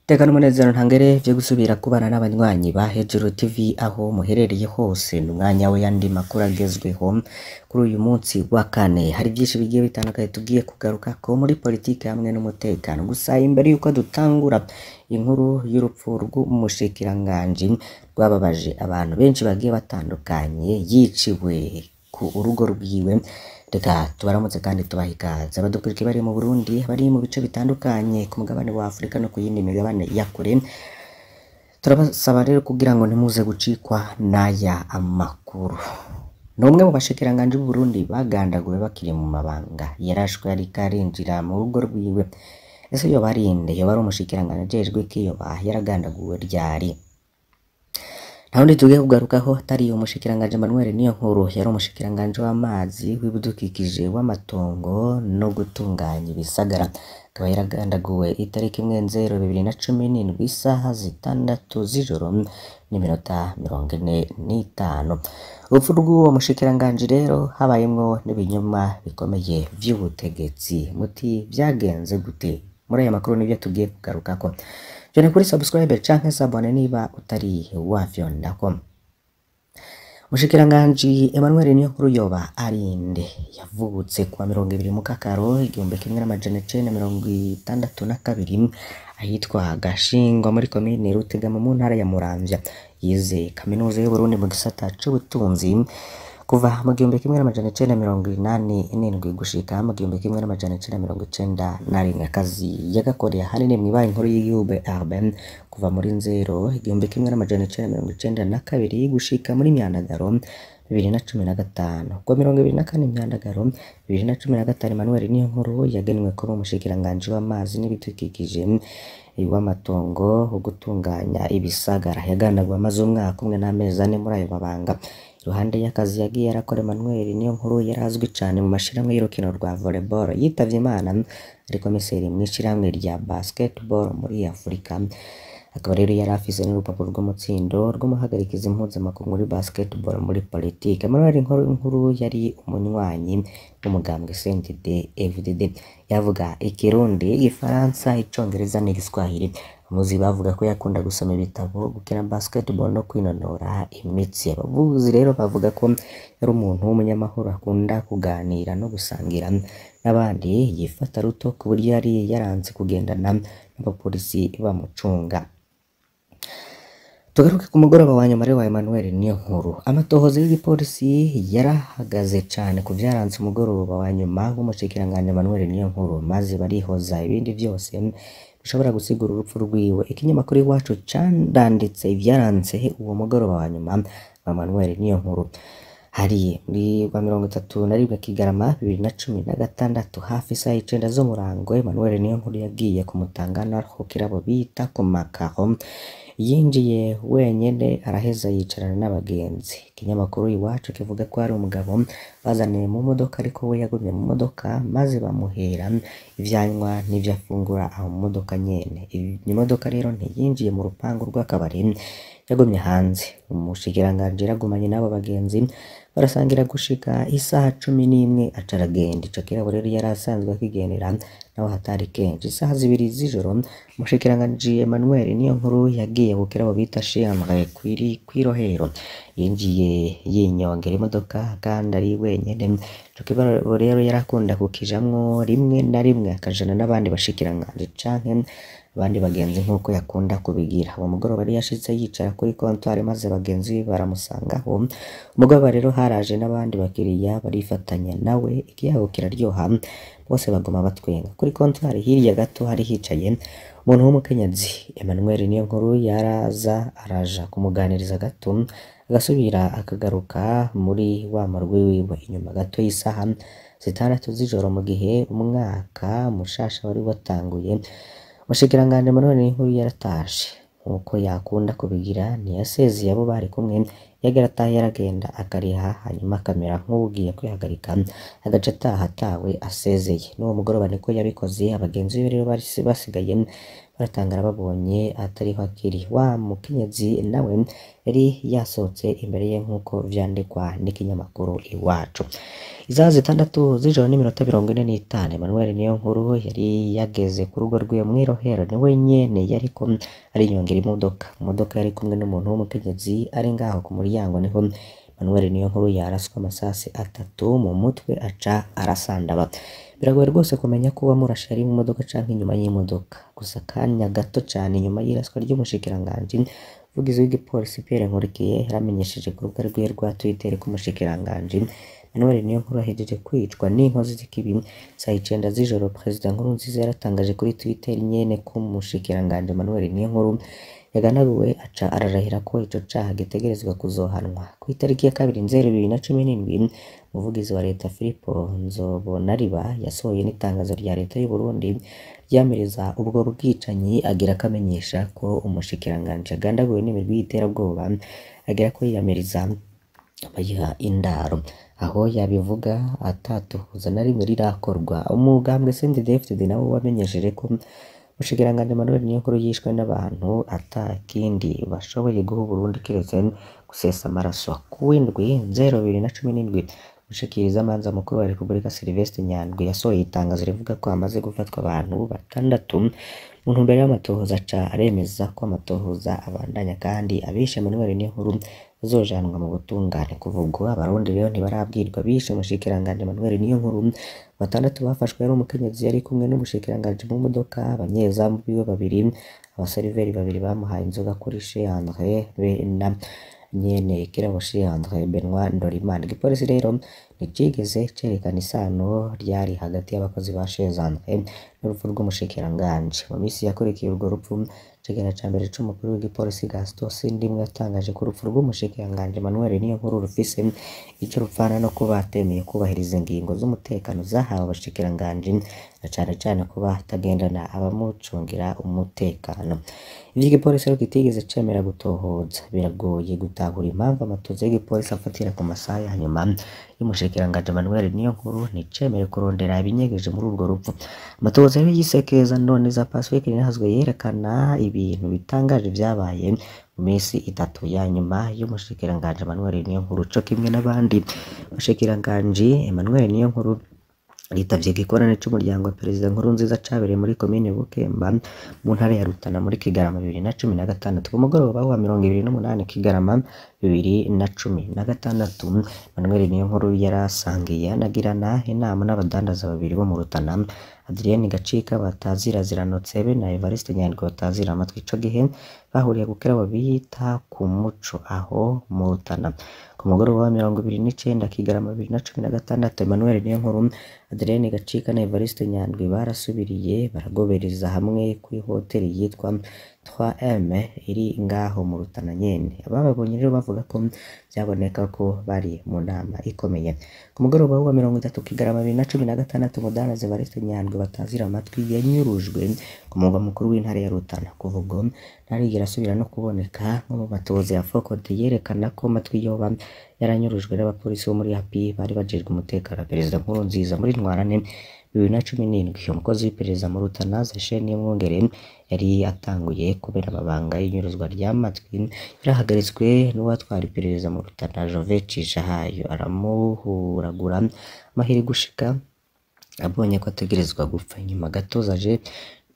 Tekano umunezero ntangere vyo gusubira kubana n'abanywanyi ba Hejuru TV aho muherereye hose n'umwanya w'ayandi makuru agezweho kuri uyu munsi wa kane. Hari byinshi bigiye bitandukanye tugiye kugaruka ko muri politike hamwe n'umutekano. Gusa imbere yuko dutangura inkuru y'urupfu rw'umushikiranganji rwababaje abantu benshi bagiye batandukanye yiciwe ku urugo rwiwe, reka tubaramutse kandi tubaha ikaze abadukurikiye bari mu Burundi, bari mu bice bitandukanye ku mugabane wa Afurika no ku yindi migabane ya kure. Turabasaba rero kugira ngo ntimuze gucikwa n'aya amakuru. N'umwe mu bashikiranganje b'u Burundi bagandaguwe bakiri mu mabanga, yarashwe ariko arinjira mu rugo rwiwe. Ese yo barinde yo bari umushikiranganje ajejwe ki yoba yaragandaguwe ryari? Ntawundi tugiye kugarukaho atari umushikiranganje Emmanuel Niyonkuru, yari umushikiranganje w'amazi w'ibidukikije w'amatongo no gutunganya ibisagara. Akaba yaragandaguwe itariki 1/0/2017 isaha 6 z'ijoro n'iminota 45. Urupfu rw'uwo mushikiranganje rero habayemwo n'ibinyoma bikomeye vy'ubutegetsi. Muti byagenze gute? Muri aya makuru nibyo tugiye kugarukako. Jone kuri subscribe canke sabone niba utari wafyondako. Mushikiranganje Emmanuel Niyonkuru yoba arinde? Yavutse kuwa 20 Mukakaro 1962 ahitwa Gashingo muri komine Rutegama mu ntara ya Muramvya. Yize kaminuza y'u Burundi mu gisata c'ubutunzi kuva mu 1987 gushika mu 1991. Akazi yagakoreye hanini mw'ibaye inkuru y'igihugu Urban kuva muri Nzero 1992 gushika muri Myandagaro 2015. Kwa 2024 Myandagaro 2015 Emmanuel Niyonkuru yagenwe kuba umushikiranganje w'amazi n'ibidukikije w'amatongo gutunganya ibisagara. Yagandagwa amaze umwaka umwe n'amezi 4 muri ayo mabanga. Iruhande y'akazi yagiye arakora Emmanuel Niyonkuru yarazwi cyane mu mashiramwe y'urukino rwa volleyball. Yitavye Imana ari komiseri mw'ishiramwe rya basketball muri Afurika. Akaba rero yari afise n'urupapuro rw'umutsindo rw'umuhagarikizi mpuzamakungu muri basketball muri politike. Emmanuel Niyonkuru yari umunywanyi w'umugambwe CNDD-FDD. Yavuga Ikirundi, Igifaransa, Icongereza n'Igiswahili. Amuzi bavuga ko yakunda gusoma ibitabo, gukina basketball no kwinonora imitsi. Abavuzi rero bavuga ko yari umuntu w'umunyamahoro, akunda kuganira no gusangira n'abandi, yifata ruto ku buryo yari yaranze kugendana n'abapolisi bamucunga. Tugaruke ku mugoroba wa nyuma wa Emmanuel Niyonkuru. Amatohoza y'igipolisi yarahagaze cyane ku vyaranze umugoroba wa nyuma w'umushikiranganje Emmanuel Niyonkuru, maze barihoza ibindi byose bishobora gusigura urupfu rwiwe. Ikinyamakuru Iwacu candanditse ivyaranze uwo mugoroba wa nyuma wa Emmanuel Niyonkuru. Hari muri 31 Kigarama 2016 hafi saa 9 zo murango, Emmanuel Niyonkuru yagiye kumutangana ko kirabo bita ku Makaho. Yinjiye wenyene araheza yicarana n'abagenzi. Ikinyamakuru Iwacu kivuga ko ari umugabo bazaniye mu modoka, ariko we yagumye mu modoka maze bamuhera ivyanywa n'ivyo afungura aho mu modoka nyene. Iyi modoka rero ntiyinjiye mu rupangu rw'akabari, yagumye hanze. Umushikiranganje yaragumanye n'abo bagenzi barasangira gushika isaha 11 acaragenda. Ico kirabo rero yari asanzwe akigendera naho hatari kenshi. Isaha 2 z'ijoro umushikiranganje Emmanuel Niyonkuru yagiye ku kirabo bita Chambre kwirohero. Yinjiye yinyongera imodoka kandi ari wenyene. Ico kirabo rero yarakunda kukijamwo rimwe na rimwe akajana n'abandi bashikiranganje canke abandi bagenzi nk'uko yakunda kubigira. Uwo mugoroba yari yashitse yicara kuri comptoir maze bagenzi baramusangaho. Umugoroba rero haraje n'abandi bakiriya barifatanya nawe, ikiyago kiraryoha, bose bagoma batwenga. Kuri comptoir hirya gato hari hicaye umuntu w'umukenyezi. Emmanuel Niyonkuru yaraza araja kumuganiriza gato, agasubira akagaruka muri wa marwi wiwe. Inyuma gato y'isaha 6 z'ijoro mu gihe umwaka mushasha wari watanguye, umushikiranganje Emmanuel Niyonkuru yaratashe. Nkuko yakunda kubigira ntiyasezeye abo bari kumwe, yagera ataha yaragenda akariha hanyuma akamera nk'ugiye kwihagarika agaca ataha atawe asezeye. N'uwo mugoroba niko yabikoze. Abagenzi be rero bari basigaye baratangara babonye atariho akiri. Wa mukenyezi nawe yari yasohotse imbere ye nk'uko vyandikwa n'ikinyamakuru Iwacu. Isaha 6 z'ijoro n'iminota 45 Emmanuel Niyonkuru yari yageze ku rugo rwiwe mw'irohero. Ni we nyene yariko arinyongera imodoka yari kumwe n'umuntu w'umukenyezi ari ngaho ku muryango. Niho Emmanuel Niyonkuru yaraswa amasasi 3 mu mutwe aca arasandaba. Biragoye rwose kumenya ko uwamurashe ari mu modoka canke inyuma y'imodoka. Gusa kanya gato cane inyuma y'iraswa ry'umushikiranganji, umuvugizi w'igipolisi Pierre Nkurikiye yaramenyesheje ku rubuga rwiwe rwa Twitter ko umushikiranganji Emmanuel Niyonkuru ahejeje kwicwa n'inkozi z'ikibi saa 9 z'ijoro. Perezida Nkurunziza yaratangaje kuri Twitter nyene ko umushikiranganji Emmanuel Niyonkuru yaganaguwe aca ararahira ko ico caha gitegerezwa kuzohanwa. Ku itariki ya 2 Nzeri 2017 umuvugizi wa leta Filipo Nzobonariba yasohoye n'itangazo rya leta y'u Burundi ryamiriza ubwo bwicanyi, agira akamenyesha ko umushikiranganji yagandaguwe n'imirwi y'iterabwoba, agira ko yiyamiriza abayiha indaro. Aho yabivuga atatuhuza na rimwe rirakorwa. Umugambwe CNDD-FDD nawo wamenyesheje ko umushikiranganji Emmanuel Niyonkuru yishwe n'abantu atakindi bashoboye guha Burundi kiretse gusesa amaraso. Ku w'indwi 2017 umushikirizamanza mukuru wa Repubulika Sylvestre Nyandwi yasohoye itangazo rivuga ko hamaze gufatwa abantu 6 mu ntumbero y'amatohoza, aca aremeza ko amatohoza abandanya kandi abishe Emmanuel Niyonkuru bazojanwa mu butungane. Kuva ubwo abarundi rero ntibarabwirwa bishe umushikiranganji Emmanuel Niyonkuru. 6 bafashwe ari umukenyezi yari kumwe n'umushikiranganji mu modoka, abanyezamu biwe 2, abaseriveri 2 bamuhaye inzoga kuri Chez André na nyene Kirabo Chez André Benoit Ndorimana. Igipolisi rero nticigeze cerekana isano ryari hagati y'abakozi ba Chez André n'urupfu rw'umushikiranganji. Mu misi yakurikiye urwo rupfu, icegera ca mbere c'umukuru w'igipolisi Gaston Sindimwe yatangaje ko urupfu rw'umushikiranganji Emmanuel Niyonkuru rufise ico rupfana no kuba atemeye kubahiriza ingingo z'umutekano zahawe abashikiranganji, na cane cane kuba atagendana abamucungira umutekano. Ivyo igipolisi rero kitigeze cemera gutohoza. Biragoye gutahura impamvu amatoza y'igipolisi afatira ku masaha ya nyuma y'umushikiranganji Emmanuel Niyonkuru nticemere kurondera ibinyegeje muri urwo rupfu. Amatoza yari yisekeza none za Pacifique Ninahazwe yerekana ibintu bitangaje vyabaye mu misi 3 ya nyuma y'umushikiranganji Emmanuel Niyonkuru. Co kimwe n'abandi bashikiranganji, Emmanuel Niyonkuru yitavye igikorane c'umuryango wa Perezida Nkurunziza cabereye muri komine Bukemba mu ntara ya Rutana muri Kigarama 2016. Ku mugoroba wa 28 Kigarama 2016 Emmanuel Niyonkuru yarasangiye anagirana inama n'abadandaza 2 bo mu Rutana, Adrien Gacika batazira ziranotse be na Evariste Nyandwi batazira amatwi. Ico gihe bahuriye gukera bita ku muco aho mu Rutana. Ku mugoroba wa 29 Kigarama 2016 Emmanuel Niyonkuru, Adrien Gacika na Evariste Nyandwi barasubiriye baragobereza hamwe kuri hoteli yitwa 3M iri ngaho mu Rutana nyene. Abababonye rero bavuga ko byaboneka ko bari mu nama ikomeye. Ku mugoroba wa 30 Kigarama 2016 umudandaza Evariste Nyandwi batazira amatwi yanyurujwe ku mugwa mukuru w'intara ya Rutana. Kuva ubwo ntarigera asubira no kuboneka. Nko mu matoza ya Focode yerekana ko amatwi yoba yaranyurujwe n'abapolisi bo muri API bari bajejwe umutekano wa Perezida Nkurunziza muri Ntwarante 2017. Umukozi w'iperereza mu Rutana Zachene Niyomwungere yari atanguye kubera amabanga y'inyuruzwa ry'amatwi. Yarahagaritswe n'uwatwara iperereza mu Rutana Jove Cishahayo aramuhuragura amahiri gushika abonye ko ategerezwa gupfa. Nyuma gato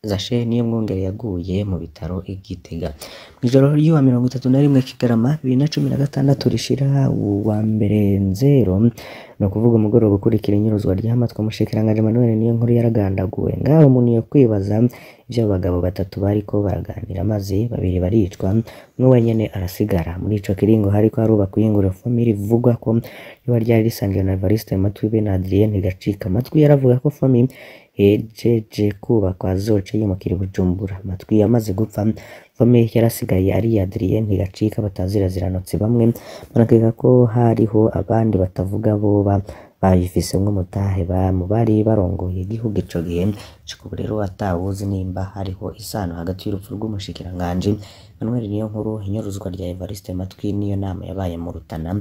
Zachene Niyomwungere yaguye mu bitaro i Gitega. Mw'ijoro ry'uwa 31 Kigarama 2016 rishira uwa mbere 0 no kuvuga umugoroba ukurikira inyuruzwa ry'amatwi umushikiranganji Emmanuel Niyonkuru yaragandaguwe. Ngaho umuntu yo kwibaza ivyo abagabo 3 bariko baraganira maze 2 baricwa, umwe wenyene arasigara. Muri ico kiringo hariko harubakwa iyinguriro family ivugwa ko riba ryari risangiwe na Evariste Amatwi be na Adrien Gacika. Amatwi yaravuga ko family hejeje kubakwa azoca yimukira Bujumbura. Amatwi yamaze gupfa, family yarasigaye ari Adrien Gacika batazira ziranotse. Bamwe barakeka ko hariho abandi batavuga boba bayifisemwo umutahe mu bari barongoye igihugu ico gihe, gushika ubu rero atawuzi nimba hariho isano hagati y'urupfu rw'umushikiranganji Manuel Niyonkuru, inyuruzwa rya Evariste Matwi n'iyo nama yabaye mu Rutana.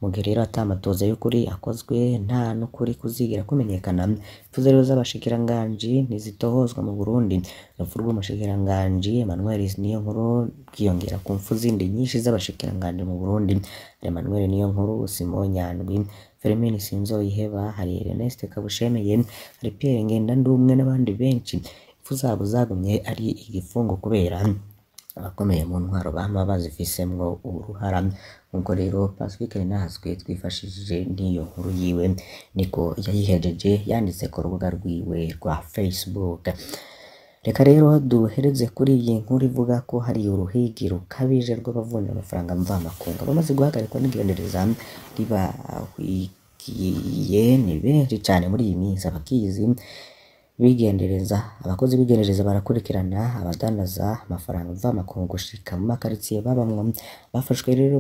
Mu gihe rero ata amatohoza y'ukuri akozwe, nta n'ukuri kuzigira kumenyekana, impfu rero z'abashikiranganji ntizitohozwa mu Burundi. Urupfu rw'umushikiranganji Manuel Niyonkuru bwiyongera ku mpfu zindi nyinshi z'abashikiranganji mu Burundi. Hari Manuel Niyonkuru, Simon Nyandwi, Firmin Sinzoyiheba, hari Ernest Kabushemeye, hari Pierre Ngendandumwe n'abandi benshi. Impfu zabo zagumye ari igifungo kubera abakomeye mu ntwaro bama bazifisemwo uruhara. Ubwo rero Pacifique Ninahazwe twifashishije n'iyo nkuru yiwe niko yayihejeje yanditse ku rubuga rwiwe rwa Facebook. Reka rero duhereze kuri iyi nkuru ivuga ko hari uruhigi rukabije rw'abavunja amafaranga mvamakungu bamaze guhagarikwa n'igendereza ribahwikiye. Ni benshi cyane muri iyi minsi. Abakizi bigendereza, abakozi bigendereza barakurikirana abadandaza amafaranga mvamakungu gushika mu makaritsiye babamwo. Bafashwe rero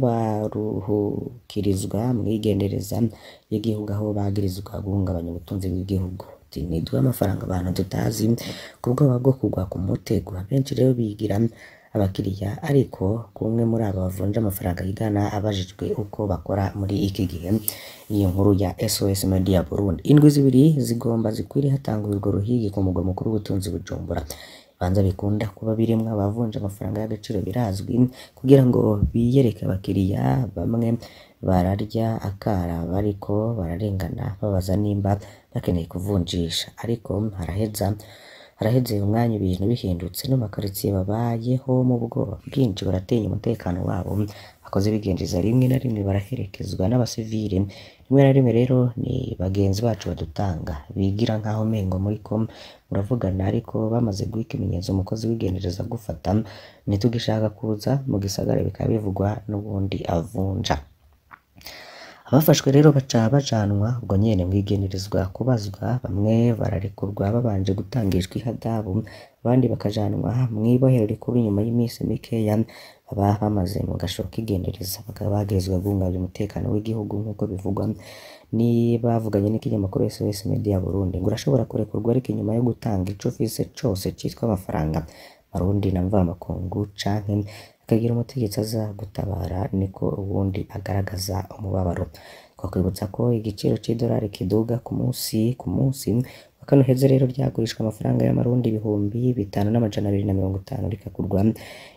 baruhukirizwa mu igendereza y'igihugu aho bagirizwa guhungabanya ubutunzi bw'igihugu. Nidwe amafaranga abantu tutazi ku bwoba bwo kugwa ku mutego. Abenshi rero bigira abakiriya, ariko kumwe muri abo bavunja amafaranga yigana abajijwe uko bakora muri iki gihe. Iyi nkuru ya SOS Media Burundi. Indwi zibiri zigomba zikwiriye hatangwa urwo ruhigi ku mugwa mukuru w'ubutunzi Bujumbura. Ibanza bikunda kuba birimwo abavunja amafaranga y'agaciro birazwi kugira ngo biyereke abakiriya. Bamwe bararya akara bariko bararengana babaza nimba bakeneye kuvunjisha, ariko haraheze umwanya ibintu bihindutse no makaritsiye babayeho mu bwoba bwinshi, baratinya umutekano wabo. Abakozi bigendereza rimwe na rimwe baraherekezwa n'abasivile. Rimwe na rimwe rero ni bagenzi bacu badutanga bigira nkaho mengo muriko muravugana, ariko bamaze guha ikimenyetso umukozi w'igendereza gufata ntitugishaka kuza mu gisagara, bikaba bivugwa n'ubundi avunja. Abafashwe rero baca bajanwa ubwo nyene mwigenerezwa kubazwa. Bamwe bararekurwa babanje gutangishwa ihadabu, abandi bakajanwa mw'ibohero rikuru nyuma y'imisi mikeya baba bamaze mu gasho k'igendereza. Bakaba bagirizwa guhungabanya umutekano w'igihugu nk'uko bivugwa ni bavuganye n'ikinyamakuru SOS Media Burundi. Ngo urashobora kurekurwa ariko inyuma yo gutanga ico ufise cose citwa amafaranga marundi na mvamakungu, canke akagira umutegetsi aza gutabara, niko ubundi agaragaza umubabaro. Twakwibutsa ko igiciro c'idolari kiduga ku munsi kano heze rero ryagurishwa amafaranga y'amarundi 5,250 rikagurwa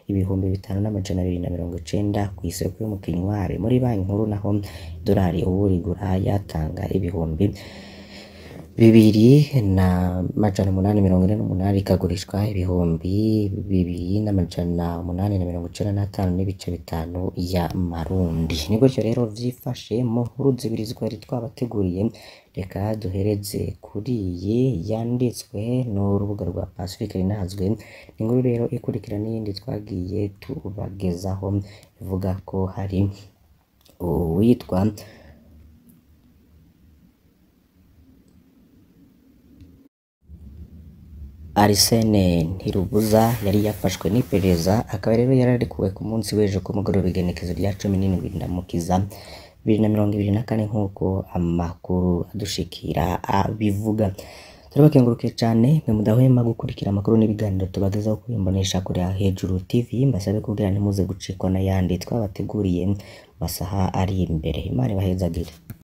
5,290 ku isoko yo mu Kinyware muri banki nkuru, naho idolari ubu rigura yatanga 2,848 rikagurishwa 2,895 n'ibice 5 y'amarundi. Ni gutyo rero vyifashe mu nkuru zibiri twari twabateguriye. Reka duhereze kuri iyi yanditswe n'urubuga rwa Pacifique Ninahazwe. Inkuru rero ikurikira n'iyindi twagiye tubagezaho ivuga ko hari uwitwa Arsene Ntirubuza yari yafashwe n'iperereza, akaba rero yararekuwe ku munsi w'ejo ku mugoroba igenekezo rya 17 Ndamukiza 2024 nk'uko amakuru adushikira abivuga. Turabakengurukiye cyane mwe mudahwema gukurikira amakuru n'ibiganiro tubagezaho kuri Imbonesha kuri Hejuru TV. Mbasabe kugira ntimuze gucikwa n'ayandi twabateguriye masaha ari imbere. Imana ibahezagire.